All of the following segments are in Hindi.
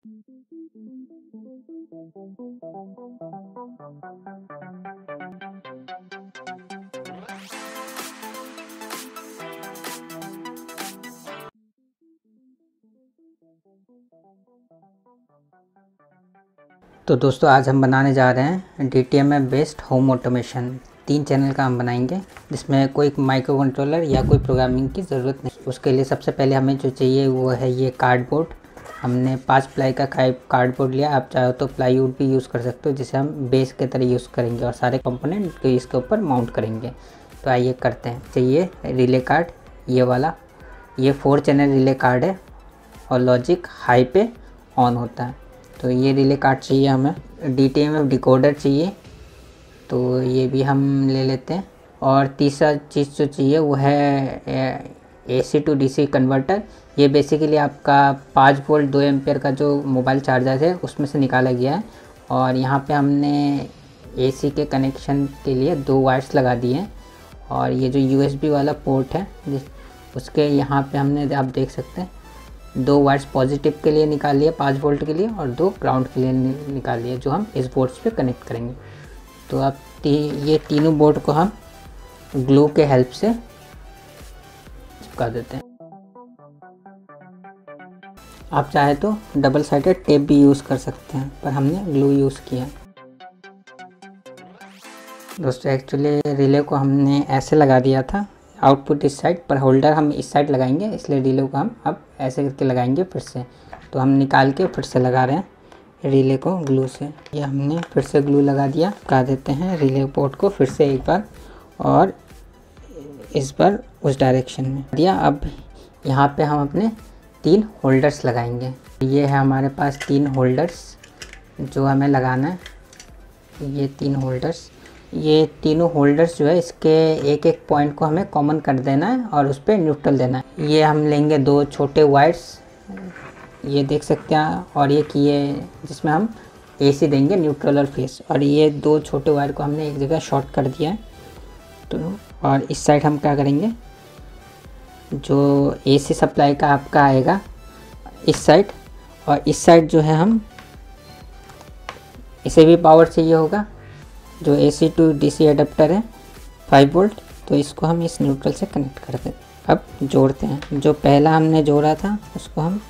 तो दोस्तों आज हम बनाने जा रहे हैं DTMF based home automation. 3 channel का हम बनाएंगे जिसमें कोई माइक्रो कंट्रोलर या कोई प्रोग्रामिंग की ज़रूरत नहीं। उसके लिए सबसे पहले हमें जो चाहिए वो है ये कार्डबोर्ड। हमने 5 प्लाई का कार्डबोर्ड लिया। आप चाहो तो प्लाईवुड भी यूज़ कर सकते हो, जिसे हम बेस के तरह यूज़ करेंगे और सारे कंपोनेंट इसके ऊपर माउंट करेंगे। तो आइए करते हैं। चाहिए रिले कार्ड, ये वाला, ये 4 चैनल रिले कार्ड है और लॉजिक हाई पे ऑन होता है। तो ये रिले कार्ड चाहिए हमें। DTMF डिकोडर चाहिए, तो ये भी हम ले लेते हैं। और तीसरा चीज़ जो चाहिए वो है AC to DC कन्वर्टर। ये बेसिकली आपका 5 वोल्ट 2 एम्पियर का जो मोबाइल चार्जर है उसमें से निकाला गया है। और यहाँ पे हमने AC के कनेक्शन के लिए 2 वायर्स लगा दिए हैं। और ये जो USB वाला पोर्ट है उसके यहाँ पे हमने, आप देख सकते हैं, 2 वायर्स पॉजिटिव के लिए निकाल लिए 5 वोल्ट के लिए और 2 ग्राउंड के लिए निकाल लिए, जो हम इस बोर्ड्स पे कनेक्ट करेंगे। तो अब ये तीनों बोर्ड को हम ग्लू के हेल्प से चिपका देते हैं। आप चाहे तो डबल साइडेड टेप भी यूज़ कर सकते हैं, पर हमने ग्लू यूज़ किया। दोस्तों एक्चुअली रिले को हमने ऐसे लगा दिया था, आउटपुट इस साइड पर, होल्डर हम इस साइड लगाएंगे, इसलिए रिले को हम अब ऐसे करके लगाएंगे फिर से। तो हम निकाल के फिर से लगा रहे हैं रिले को ग्लू से। ये हमने फिर से ग्लू लगा दिया। लगा देते हैं रिले पोर्ट को फिर से एक बार, और इस बार उस डायरेक्शन में दिया। अब यहाँ पे हम अपने 3 होल्डर्स लगाएंगे। ये है हमारे पास 3 होल्डर्स जो हमें लगाना है। ये 3 होल्डर्स, ये तीनों होल्डर्स जो है इसके एक एक पॉइंट को हमें कॉमन कर देना है और उस पर न्यूट्रल देना है। ये हम लेंगे 2 छोटे वायर्स, ये देख सकते हैं, और ये किए जिसमें हम AC देंगे, न्यूट्रल और फेस। और ये 2 छोटे वायर को हमने एक जगह शॉर्ट कर दिया है। तो और इस साइड हम क्या करेंगे, जो AC सप्लाई का आपका आएगा इस साइड, और इस साइड जो है हम, इसे भी पावर चाहिए होगा, जो AC to DC एडाप्टर है 5 वोल्ट, तो इसको हम इस न्यूट्रल से कनेक्ट कर देते हैं। अब जोड़ते हैं। जो पहला हमने जोड़ा था उसको हम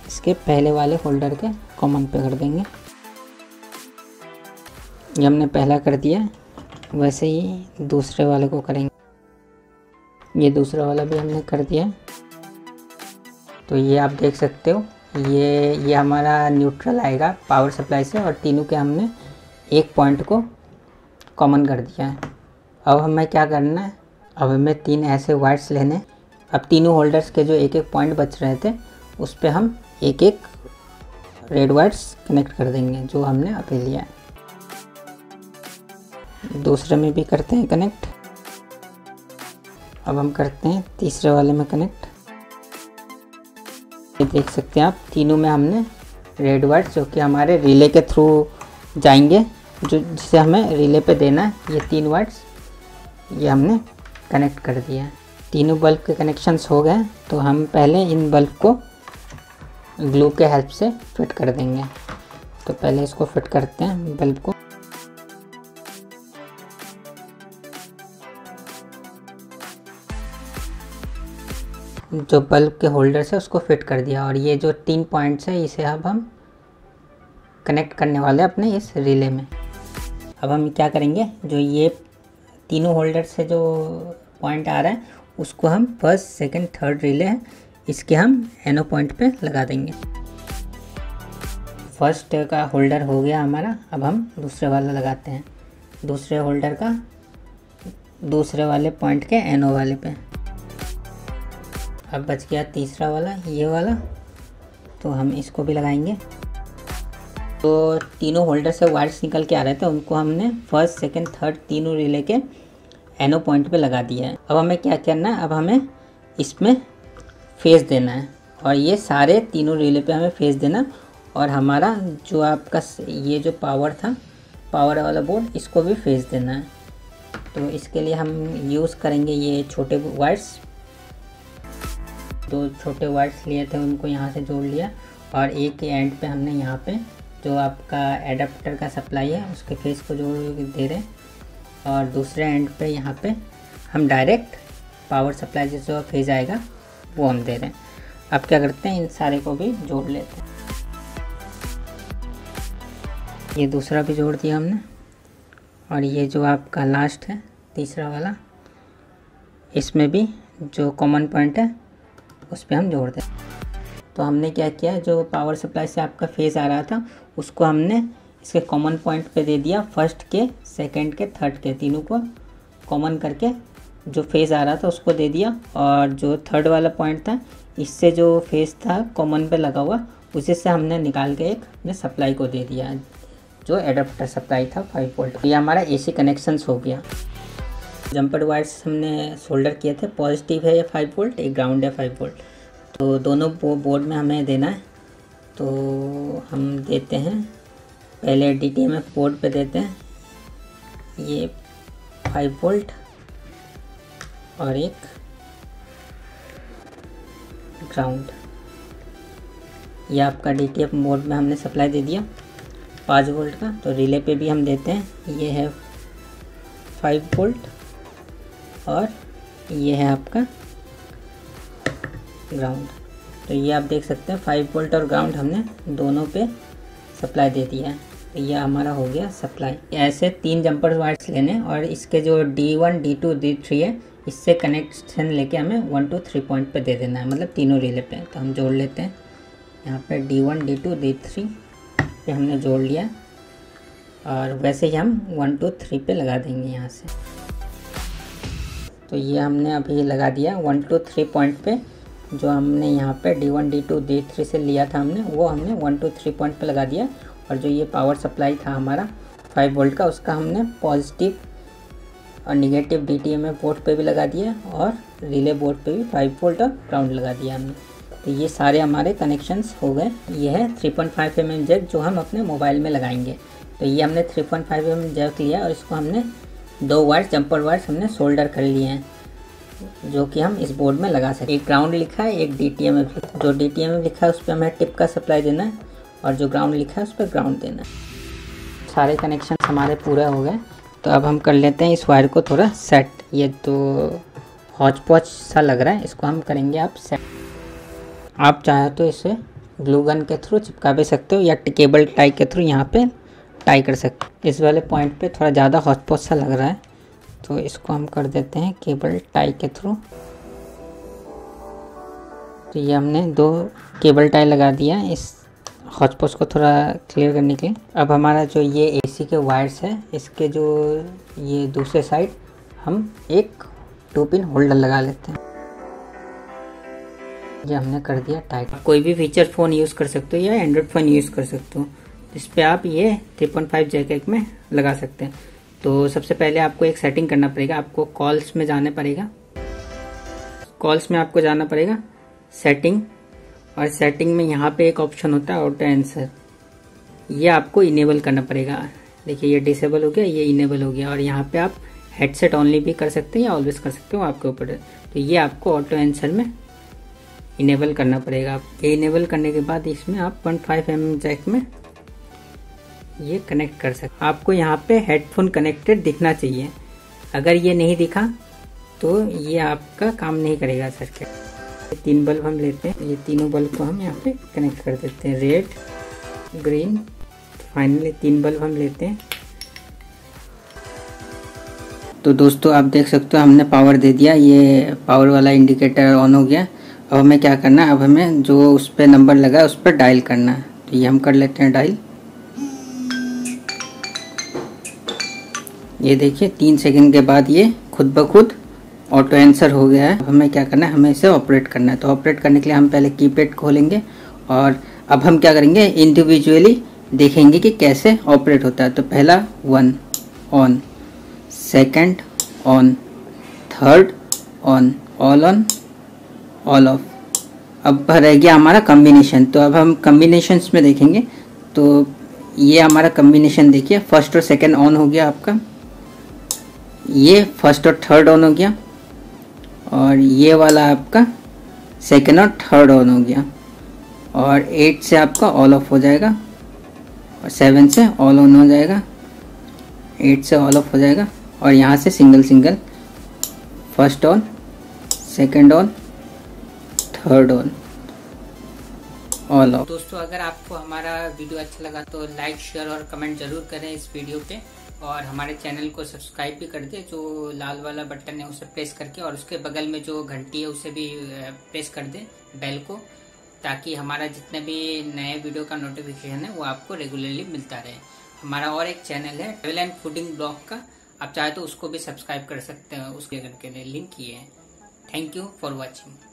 इसके पहले वाले होल्डर के कॉमन पे कर देंगे। ये हमने पहला कर दिया, वैसे ही दूसरे वाले को करेंगे। ये दूसरा वाला भी हमने कर दिया। तो ये आप देख सकते हो, ये हमारा न्यूट्रल आएगा पावर सप्लाई से, और तीनों के हमने एक पॉइंट को कॉमन कर दिया है। अब हमें क्या करना है, अब हमें 3 ऐसे वायर्स लेने। अब तीनों होल्डर्स के जो एक एक पॉइंट बच रहे थे उस पे हम एक एक रेड वायर्स कनेक्ट कर देंगे, जो हमने अभी लिया है। दूसरे में भी करते हैं कनेक्ट। अब हम करते हैं तीसरे वाले में कनेक्ट। ये देख सकते हैं आप, तीनों में हमने रेड वायर्स जो कि हमारे रिले के थ्रू जाएंगे, जो जिसे हमें रिले पे देना है, ये 3 वायर्स ये हमने कनेक्ट कर दिया है। तीनों बल्ब के कनेक्शंस हो गए। तो हम पहले इन बल्ब को ग्लू के हेल्प से फिट कर देंगे। तो पहले इसको फिट करते हैं बल्ब को। जो बल्ब के होल्डर से उसको फिट कर दिया, और ये जो 3 पॉइंट्स है इसे अब हम कनेक्ट करने वाले हैं अपने इस रिले में। अब हम क्या करेंगे, जो ये तीनों होल्डर से जो पॉइंट आ रहा है उसको हम फर्स्ट सेकंड थर्ड रिले है इसके हम NO पॉइंट पे लगा देंगे। फर्स्ट का होल्डर हो गया हमारा। अब हम दूसरे वाला लगाते हैं, दूसरे होल्डर का दूसरे वाले पॉइंट के NO वाले पे। अब बच गया तीसरा वाला, ये वाला, तो हम इसको भी लगाएंगे। तो तीनों होल्डर से वायर्स निकल के आ रहे थे, उनको हमने फर्स्ट सेकंड थर्ड तीनों रिले के NO पॉइंट पे लगा दिया है। अब हमें क्या करना है, अब हमें इसमें फेस देना है, और ये सारे तीनों रिले पे हमें फेस देना। और हमारा जो आपका ये जो पावर था, पावर वाला बोर्ड, इसको भी फेस देना है। तो इसके लिए हम यूज़ करेंगे ये छोटे वायर्स। 2 छोटे वायर्स लिए थे, उनको यहाँ से जोड़ लिया, और एक के एंड पे हमने यहाँ पे जो आपका एडाप्टर का सप्लाई है उसके फेस को जोड़ दे रहे हैं, और दूसरे एंड पे यहाँ पे हम डायरेक्ट पावर सप्लाई जो फेज आएगा वो हम दे रहे हैं। अब क्या करते हैं, इन सारे को भी जोड़ लेते हैं। ये दूसरा भी जोड़ दिया हमने, और ये जो आपका लास्ट है तीसरा वाला, इसमें भी जो कॉमन पॉइंट है उस पर हम जोड़ दें। तो हमने क्या किया, जो पावर सप्लाई से आपका फेज़ आ रहा था उसको हमने इसके कॉमन पॉइंट पे दे दिया, फर्स्ट के, सेकंड के, थर्ड के, तीनों को कॉमन करके जो फेज़ आ रहा था उसको दे दिया। और जो थर्ड वाला पॉइंट था इससे जो फेज़ था कॉमन पे लगा हुआ उसी से हमने निकाल के एक अपने सप्लाई को दे दिया, जो एडाप्टर सप्लाई था 5 वोल्ट। ये हमारा AC कनेक्शंस हो गया। जंपर वायर्स हमने सोल्डर किए थे, पॉजिटिव है ये 5 वोल्ट, एक ग्राउंड है 5 वोल्ट। तो दोनों बोर्ड में हमें देना है, तो हम देते हैं पहले DTMF बोर्ड पे देते हैं ये 5 वोल्ट और एक ग्राउंड। ये आपका DTMF बोर्ड में हमने सप्लाई दे दिया 5 वोल्ट का। तो रिले पे भी हम देते हैं, ये है 5 वोल्ट और ये है आपका ग्राउंड। तो ये आप देख सकते हैं 5 वोल्ट और ग्राउंड हमने दोनों पे सप्लाई दे दिया है। तो ये हमारा हो गया सप्लाई। ऐसे 3 जंपर वायर्स लेने, और इसके जो D1, D2, D3 है इससे कनेक्शन लेके हमें 1 2 3 पॉइंट पे दे देना है, मतलब तीनों रिले पे। तो हम जोड़ लेते हैं यहाँ पे D1, D2, D3 पे हमने जोड़ लिया, और वैसे ही हम 1 2 3 पे लगा देंगे यहाँ से। तो ये हमने अभी लगा दिया 1 2 3 पॉइंट पे। जो हमने यहाँ पे D1, D2, D3 से लिया था हमने, वो हमने 1 2 3 पॉइंट पे लगा दिया। और जो ये पावर सप्लाई था हमारा 5 वोल्ट का, उसका हमने पॉजिटिव और निगेटिव DTMF बोर्ड पे भी लगा दिया, और रिले बोर्ड पे भी 5 वोल्ट और ग्राउंड लगा दिया हमने। तो ये सारे हमारे कनेक्शंस हो गए। ये है 3.5 mm जैक जो हम अपने मोबाइल में लगाएंगे। तो ये हमने 3.5 mm जैक लिया, और इसको हमने 2 वायर्स, जंपर वायर्स हमने सोल्डर कर लिए हैं, जो कि हम इस बोर्ड में लगा सकते। एक ग्राउंड लिखा है, एक DTMF। जो DTMF लिखा है उस पर हमें टिप का सप्लाई देना है, और जो ग्राउंड लिखा है उस पर ग्राउंड देना है। सारे कनेक्शन हमारे पूरे हो गए। तो अब हम कर लेते हैं इस वायर को थोड़ा सेट। ये तो हौच पौच सा लग रहा है, इसको हम करेंगे आप सेट। आप चाहे तो इसे ग्लू गन के थ्रू चिपका भी सकते हो, या केबल टाई के थ्रू यहाँ पे टाई कर सकते हो। इस वाले पॉइंट पे थोड़ा ज़्यादा हौच पौच सा लग रहा है, तो इसको हम कर देते हैं केबल टाई के थ्रू। तो ये हमने 2 केबल टाई लगा दिया है इस हौच पौच को थोड़ा क्लियर करने के लिए। अब हमारा जो ये AC के वायर्स है, इसके जो ये दूसरे साइड हम एक 2 पिन होल्डर लगा लेते हैं। ये हमने कर दिया टाइट। कोई भी फीचर फ़ोन यूज़ कर सकते हो या एंड्रॉयड फ़ोन यूज़ कर सकते हो, इस पर आप ये 3.5 जैक में लगा सकते हैं। तो सबसे पहले आपको एक सेटिंग करना पड़ेगा, आपको कॉल्स में जाना पड़ेगा। कॉल्स में आपको जाना पड़ेगा सेटिंग, और सेटिंग में यहाँ पे एक ऑप्शन होता है ऑटो आंसर, ये आपको इनेबल करना पड़ेगा। देखिए ये डिसेबल हो गया, ये इनेबल हो गया। और यहाँ पे आप हेडसेट ऑनली भी कर सकते हैं या ऑलवेज कर सकते हो, आपके ऊपर है। तो ये आपको ऑटो आंसर में इनेबल करना पड़ेगा। ये इनेबल करने के बाद इसमें आप 0.5 mm जैक में ये कनेक्ट कर सकते। आपको यहाँ पे हेडफोन कनेक्टेड दिखना चाहिए, अगर ये नहीं दिखा तो ये आपका काम नहीं करेगा सर्किट। 3 बल्ब हम लेते हैं, ये तीनों बल्ब को हम यहाँ पे कनेक्ट कर देते हैं, रेड, ग्रीन, फाइनली 3 बल्ब हम लेते हैं। तो दोस्तों आप देख सकते हो हमने पावर दे दिया, ये पावर वाला इंडिकेटर ऑन हो गया। अब हमें क्या करना है, अब हमें जो उस पर नंबर लगा है उस पर डायल करना है। तो ये हम कर लेते हैं डायल। ये देखिए 3 सेकंड के बाद ये खुद ब खुद ऑटो आंसर हो गया है। अब हमें क्या करना है, हमें इसे ऑपरेट करना है। तो ऑपरेट करने के लिए हम पहले कीपैड खोलेंगे, और अब हम क्या करेंगे, इंडिविजुअली देखेंगे कि कैसे ऑपरेट होता है। तो पहला 1 on, second on, third on, all of. अब रह गया हमारा कम्बिनेशन। तो अब हम कम्बिनेशंस में देखेंगे। तो ये हमारा कम्बिनेशन देखिए, फर्स्ट और सेकंड ऑन हो गया आपका, ये फर्स्ट और थर्ड ऑन हो गया, और ये वाला आपका सेकंड और थर्ड ऑन हो गया। और 8 से आपका ऑल ऑफ हो जाएगा और 7 से ऑल ऑन हो जाएगा, 8 से ऑल ऑफ हो जाएगा और यहाँ से single single first on, second on, third on, all of. दोस्तों अगर आपको हमारा वीडियो अच्छा लगा तो लाइक शेयर और कमेंट जरूर करें इस वीडियो पे, और हमारे चैनल को सब्सक्राइब भी कर दे, जो लाल वाला बटन है उसे प्रेस करके, और उसके बगल में जो घंटी है उसे भी प्रेस कर दे, बेल को, ताकि हमारा जितने भी नए वीडियो का नोटिफिकेशन है वो आपको रेगुलरली मिलता रहे। हमारा और एक चैनल है ट्रैवल एंड फूडिंग ब्लॉग का, आप चाहे तो उसको भी सब्सक्राइब कर सकते हैं, उसके करके लिंक किए हैं। Thank you for watching.